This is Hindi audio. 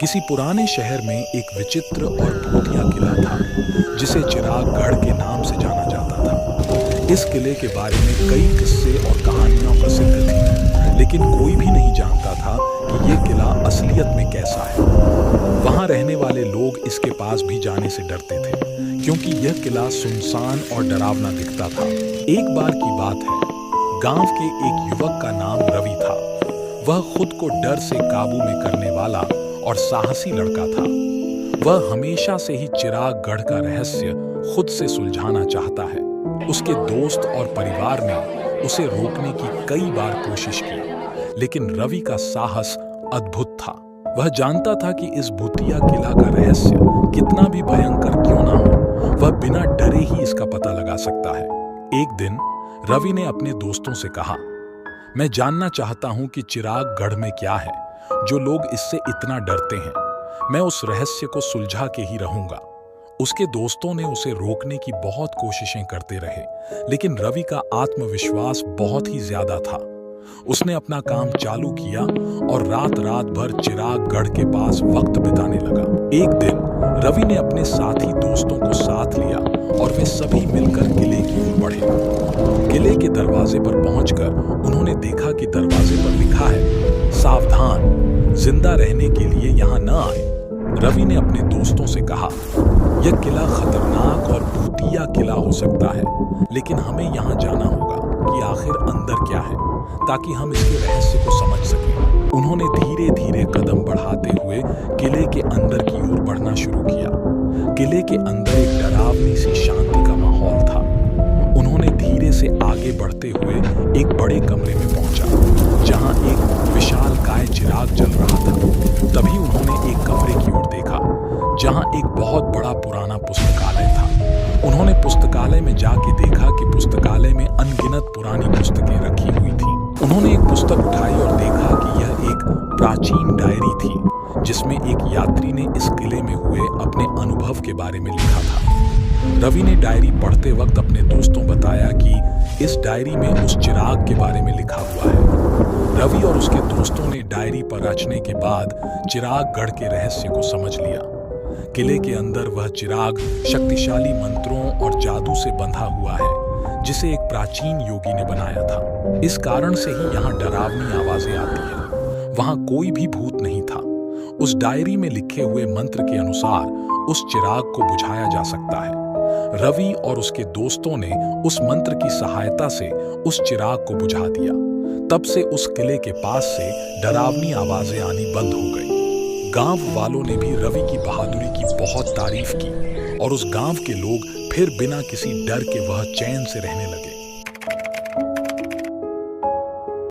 किसी पुराने शहर में एक विचित्र और भूतिया किला था जिसे चिरागगढ़ के नाम से जाना जाता था। इस किले के बारे में कई किस्से और कहानियां प्रसिद्ध थीं, लेकिन कोई भी नहीं जानता था कि ये किला असलियत में कैसा है। वहां रहने वाले लोग इसके पास भी जाने से डरते थे, क्योंकि यह किला सुनसान और डरावना दिखता था। एक बार की बात है, गांव के एक युवक का नाम रवि था। वह खुद को डर से काबू में करने वाला और साहसी लड़का था। वह हमेशा से ही चिरागगढ़ का रहस्य खुद से सुलझाना चाहता है। उसके दोस्त और परिवार ने उसे रोकने की कई बार कोशिश की, लेकिन रवि का साहस अद्भुत था। वह जानता था कि इस भूतिया किला का रहस्य कितना भी भयंकर क्यों ना हो, वह बिना डरे ही इसका पता लगा सकता है। एक दिन रवि ने अपने दोस्तों से कहा, मैं जानना चाहता हूं कि चिरागगढ़ में क्या है जो लोग इससे इतना डरते हैं। मैं उस रहस्य को सुलझा के ही रहूंगा। उसके दोस्तों ने उसे रोकने की बहुत कोशिशें करते रहे, लेकिन रवि का आत्मविश्वास बहुत ही ज्यादा था। उसने अपना काम चालू किया और रात रात भर चिरागगढ़ के पास वक्त बिताने लगा। एक दिन रवि ने अपने साथी दोस्तों को साथ लिया और वे सभी मिलकर किले की ओर बढ़े। किले के दरवाजे पर पहुंचकर उन्होंने देखा कि दरवाजे पर लिखा है, सावधान, जिंदा रहने के लिए यहाँ न आए। रवि ने अपने दोस्तों से कहा, यह किला खतरनाक और भूतिया किला हो सकता है, लेकिन हमें यहाँ जाना होगा कि आखिर अंदर क्या है, ताकि हम इसके रहस्य को समझ सकें। उन्होंने धीरे धीरे कदम बढ़ाते हुए किले के अंदर की ओर बढ़ना शुरू किया। किले के अंदर एक डरावनी सी शांति का माहौल था। उन्होंने धीरे से आगे बढ़ते हुए एक बड़े कमरे में पहुंचा, जहां एक विशालकाय चिराग जल रहा था। तभी उन्होंने एक कमरे की ओर देखा, जहां एक बहुत बड़ा पुराना पुस्तकालय था। उन्होंने पुस्तकालय में जाके देखा कि पुस्तकालय में अनगिनत पुरानी पुस्तकें रखी हुई थीं। उन्होंने एक पुस्तक उठाई और देखा कि यह एक प्राचीन डायरी थी, जिसमें एक यात्री ने इस किले में हुए अपने अनुभव के बारे में लिखा था। रवि ने डायरी पढ़ते वक्त अपने दोस्तों बताया कि इस डायरी में उस चिराग के बारे में लिखा हुआ है। रवि और उसके दोस्तों ने डायरी पर रचने के बाद चिरागगढ़ के रहस्य को समझ लिया। किले के अंदर वह चिराग शक्तिशाली मंत्रों और जादू से बंधा हुआ है, जिसे एक प्राचीन योगी ने बनाया था। इस कारण से ही यहाँ डरावनी आवाजें आती है। वहां कोई भी भूत नहीं था। उस डायरी में लिखे हुए मंत्र के अनुसार उस चिराग को बुझाया जा सकता है। रवि और उसके दोस्तों ने उस मंत्र की सहायता से उस चिराग को बुझा दिया। तब से उस किले के पास से डरावनी आवाजें आनी बंद हो गई। गांव वालों ने भी रवि की बहादुरी की बहुत तारीफ की और उस गांव के लोग फिर बिना किसी डर के वह चैन से रहने लगे।